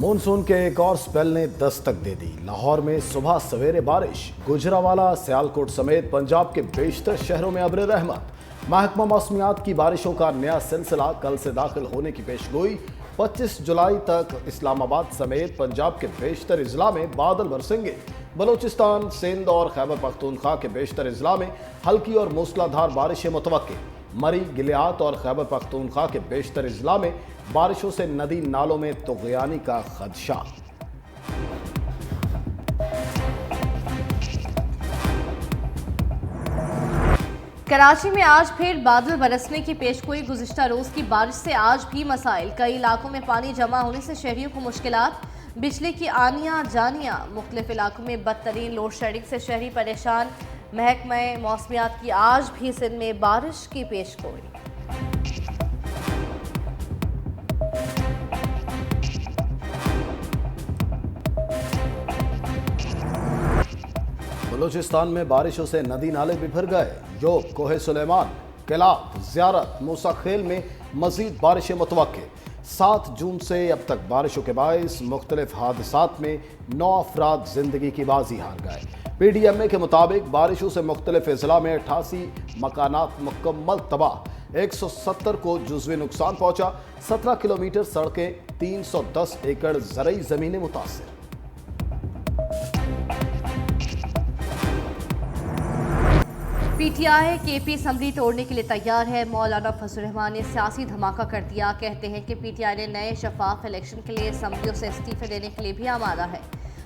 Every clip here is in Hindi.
मानसून के एक और स्पेल ने दस्तक दे दी। लाहौर में सुबह सवेरे बारिश, गुजरावाला, सियालकोट समेत पंजाब के बेशतर शहरों में अब्र रहमत। महकमा मौसमियात की बारिशों का नया सिलसिला कल से दाखिल होने की पेशगोई। 25 जुलाई तक इस्लामाबाद समेत पंजाब के बेशतर इजला में बादल बरसेंगे। बलूचिस्तान, सिंध और खैबर पख्तूनख्वा के बेशतर इजला में हल्की और मूसलाधार बारिशें मुतवक्के। मरी, गिलियात और खैबर पख्तूनख्वा के बेशतर इजला में बारिशों से नदी नालों में तुग़यानी का खदशा। कराची में आज फिर बादल बरसने की पेशगोई। गुज़िश्ता रोज की बारिश से आज भी मसाइल। कई इलाकों में पानी जमा होने से शहरियों को मुश्किलात। बिजली की आनियाँ जानियाँ। मुख्तलिफ इलाकों में बदतरीन लोड शेडिंग से शहरी परेशान। महकमा मौसमियात की आज भी सिंध में बारिश की पेशगोई। बलूचिस्तान में बारिशों से नदी नाले भी भर गए। योग, कोहे सुलेमान, कैलाब, ज़ियारत, मूसा खेल में मजीद बारिशें मुतवक्के। 7 जून से अब तक बारिशों के बायस मुख्तलिफ हादसात में 9 अफराद जिंदगी की बाजी हार गए। PDMA के मुताबिक बारिशों से मुख्तलिफ अजला में 88 मकानात मुकम्मल तबाह, 170 को जुज़वी नुकसान पहुंचा। 17 किलोमीटर सड़कें, 310 एकड़ ज़रई ज़मीनें मुतासिर। PTI KP असम्बली तोड़ने के लिए तैयार है। मौलाना फजल रहमान ने सियासी धमाका कर दिया। कहते हैं कि PTI ने नए शफाफ इलेक्शन के लिए असम्बलियों से इस्तीफे देने के लिए भी आमादा है।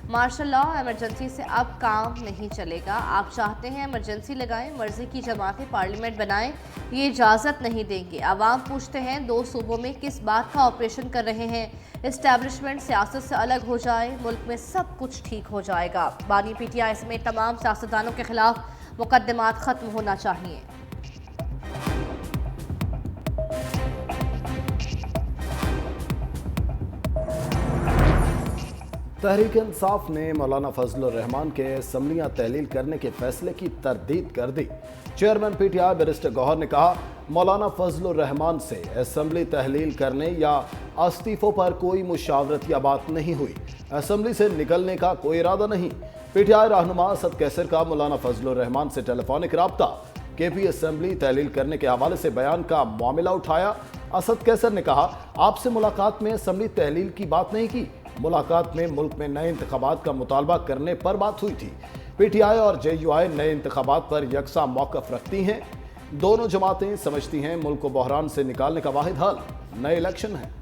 मार्शल लॉ इमरजेंसी से अब काम नहीं चलेगा। आप चाहते हैं इमरजेंसी लगाएं, मर्जी की जमातें पार्लियामेंट बनाएं, ये इजाज़त नहीं देंगे। आवाम पूछते हैं 2 सूबों में किस बात का ऑपरेशन कर रहे हैं। इस्टेब्लिशमेंट सियासत से अलग हो जाए, मुल्क में सब कुछ ठीक हो जाएगा। बानी PTI समेत तमाम सियासतदानों के खिलाफ मुकदमात खत्म होना चाहिए। तहरीक इंसाफ ने मौलाना फजल रहमान के असम्बलियां तहलील करने के फैसले की तरदीद कर दी। चेयरमैन PTI बैरिस्टर गौहर ने कहा, मौलाना फजल रहमान से असम्बली तहलील करने या इस्तीफों पर कोई मुशावरत या बात नहीं हुई। असम्बली से निकलने का कोई इरादा नहीं। PTI रहनुमा असद कैसर का मौलाना फजल रहमान से टेलीफोनिक राब्ता। KP असम्बली तहलील करने के हवाले से बयान का मामला उठाया। असद कैसर ने कहा, आपसे मुलाकात में असम्बली तहलील की बात नहीं की। मुलाकात में मुल्क में नए इंतखाबात का मुतालबा करने पर बात हुई थी। PTI और JUI नए इंतखाबात पर यकसा मौक़िफ़ रखती हैं। दोनों जमातें समझती हैं मुल्क को बहरान से निकालने का वाहिद हल नए इलेक्शन है।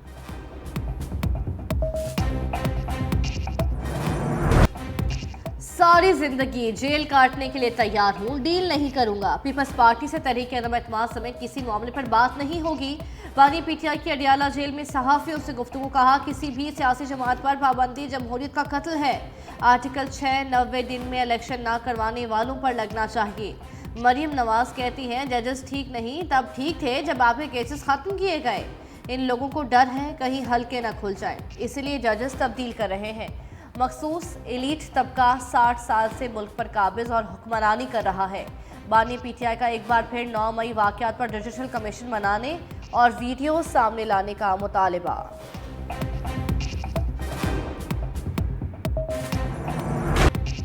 सारी जिंदगी जेल काटने के लिए तैयार हूँ, डील नहीं करूंगा। पीपल्स पार्टी से तहरीक एतमाद समेत किसी मामले पर बात नहीं होगी। बानी PTI की अडियाला जेल में सहाफ़ियों से गुफ्तगू। कहा, किसी भी सियासी जमात पर पाबंदी जमहूरियत का कत्ल है। आर्टिकल 6 90 दिन में इलेक्शन ना करवाने वालों पर लगना चाहिए। मरीम नवाज कहती हैं, जजेस ठीक नहीं तब ठीक थे जब आपके केसेस खत्म किए गए। इन लोगों को डर है कहीं हल्के न खुल जाए, इसलिए जजेस तब्दील कर रहे हैं। मखसूस एलीट तबका 60 साल से मुल्क पर काबिज और हुक्मरानी कर रहा है। बानी PTI का एक बार फिर 9 मई वाक़यात पर जुडिशल कमीशन बनाने और वीडियो सामने लाने का मुतालिबा।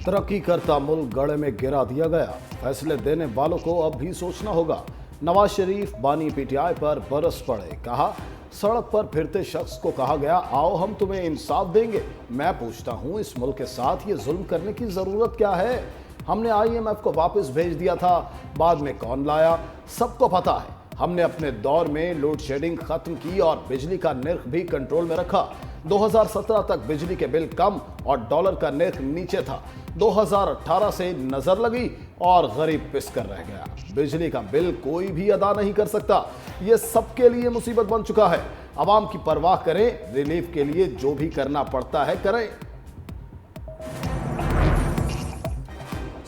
तरक्की करता मुल्क गड़े में गिरा दिया गया। फैसले देने वालों को अब भी सोचना होगा। नवाज शरीफ बानी PTI पर बरस पड़े। कहा, सड़क पर फिरते शख्स को कहा गया, आओ हम तुम्हें इंसाफ देंगे। मैं पूछता हूं, इस मुल्क के साथ ये जुल्म करने की जरूरत क्या है? हमने IMF को वापस भेज दिया था, बाद में कौन लाया सबको पता है। हमने अपने दौर में लोड शेडिंग खत्म की और बिजली का निर्ख भी कंट्रोल में रखा। 2017 तक बिजली के बिल कम और डॉलर का निर्ख नीचे था। 2018 से नजर लगी और गरीब पिस कर रह गया। बिजली का बिल कोई भी अदा नहीं कर सकता। ये सबके लिए मुसीबत बन चुका है। आवाम की परवाह करें, रिलीफ के लिए जो भी करना पड़ता है करें।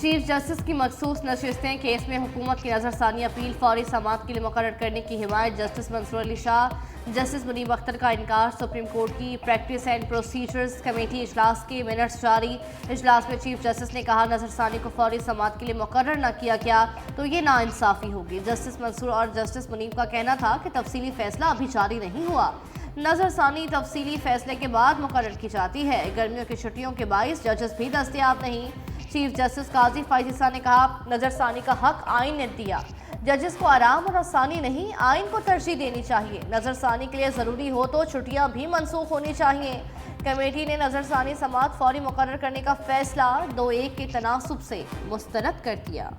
चीफ जस्टिस की मखसूस नशिस्तें। केस में हुकूमत की नजरसानी अपील फौरी समाअत के लिए मुकर्रर करने की हिमायत। जस्टिस मंसूर अली शाह, जस्टिस मुनीब अख्तर का इनकार। सुप्रीम कोर्ट की प्रैक्टिस एंड प्रोसीजर्स कमेटी इजलास के मिनट्स जारी। इजलास में चीफ जस्टिस ने कहा, नजरसानी को फौरी समाअत के लिए मुकर्रर न किया गया तो ये नाइंसाफी होगी। जस्टिस मंसूर और जस्टिस मुनीब का कहना था कि तफसीली फैसला अभी जारी नहीं हुआ। नजरसानी तफसीली फैसले के बाद मुकर्रर की जाती है। गर्मियों की छुट्टियों के बाइस जजेस भी दस्तयाब नहीं। चीफ जस्टिस काजी फाइज ईसा ने कहा, नजरसानी का हक आइन ने दिया, जजेस को आराम और आसानी नहीं, आइन को तरजीह देनी चाहिए। नजरसानी के लिए ज़रूरी हो तो छुट्टियां भी मनसूख होनी चाहिए। कमेटी ने नजरसानी समाअत फौरी मुकर्रर करने का फैसला 2-1 के तनासुब से मुस्तरद कर दिया।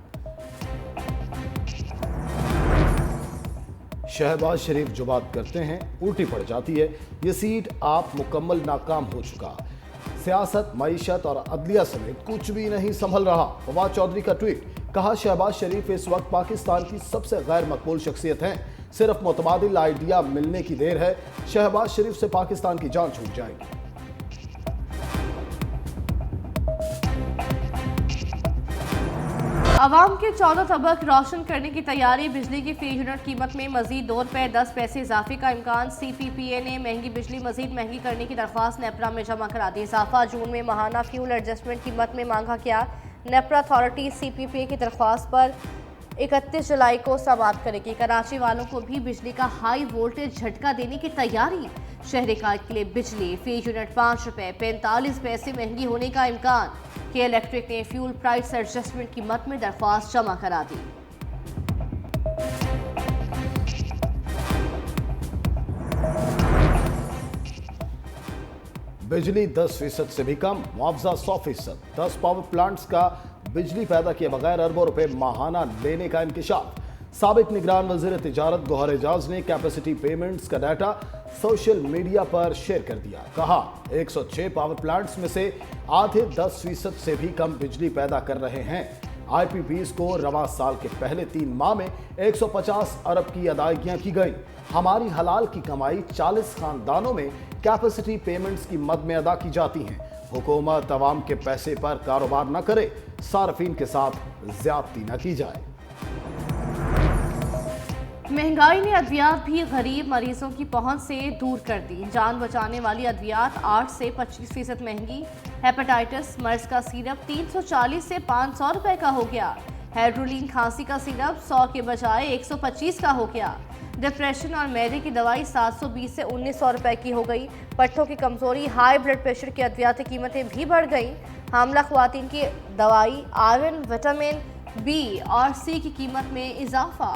शहबाज शरीफ जो बात करते हैं उल्टी पड़ जाती है। ये सीट आप मुकम्मल नाकाम हो चुका। सियासत, मईशत और अदलिया समेत कुछ भी नहीं संभल रहा। फवाद चौधरी का ट्वीट, कहा शहबाज शरीफ इस वक्त पाकिस्तान की सबसे गैर मकबूल शख्सियत हैं। सिर्फ मुतबादिल आइडिया मिलने की देर है। शहबाज शरीफ से पाकिस्तान की जान छूट जाएगी। आवाम के 14 तबक रोशन करने की तैयारी। बिजली की फी यूनिट कीमत में मजीद 2 रुपये 10 पैसे इजाफे का इम्कान। CPPA ने महंगी बिजली मजीद महंगी करने की दरख्वास्त नेपरा में जमा करा दी। इजाफा जून में माहाना फ्यूल एडजस्टमेंट कीमत में मांगा गया। नेपरा अथॉरिटी CPPA की दरख्वास्त पर 31 जुलाई को समाअत करेगी। कराची वालों को भी बिजली का हाई वोल्टेज झटका देने की तैयारी। शहरी काट के लिए बिजली फी यूनिट 5 रुपये 45 पैसे महंगी होने का इम्कान। के इलेक्ट्रिक ने फ्यूल प्राइस एडजस्टमेंट कीमत में दरख्वास्त जमा करा दी। बिजली 10% से भी कम, मुआवजा 100%। 10 पावर प्लांट्स का बिजली पैदा किए बगैर अरबों रुपए माहाना लेने का इंकशाफ। साबिक निगरान वज़ीर तिजारत गौहर एजाज ने कैपेसिटी पेमेंट्स का डाटा सोशल मीडिया पर शेयर कर दिया। कहा 106 पावर प्लांट्स में से आधे 10% से भी कम बिजली पैदा कर रहे हैं। IPPs को रवां साल के पहले 3 माह में 150 अरब की अदायगियां की गई। हमारी हलाल की कमाई 40 खानदानों में कैपेसिटी पेमेंट्स की मद में अदा की जाती हैं। हुकूमत अवाम के पैसे पर कारोबार न करे, सार्फिन के साथ ज्यादती न की जाए। महंगाई ने अद्वियात भी गरीब मरीजों की पहुंच से दूर कर दी। जान बचाने वाली अद्वियात 8 से 25% महंगी। हेपेटाइटिस मर्ज का सिरप 340 से 500 रुपए का हो गया। हेड्रोलिन खांसी का सिरप 100 के बजाय 125 का हो गया। डिप्रेशन और मैदे की दवाई 720 से 1900 रुपए की हो गई। पट्टों की कमजोरी, हाई ब्लड प्रेशर की अद्वियात की कीमतें भी बढ़ गई। हामला ख्वातीन की दवाई, आयरन, विटामिन B और C की कीमत में इजाफा।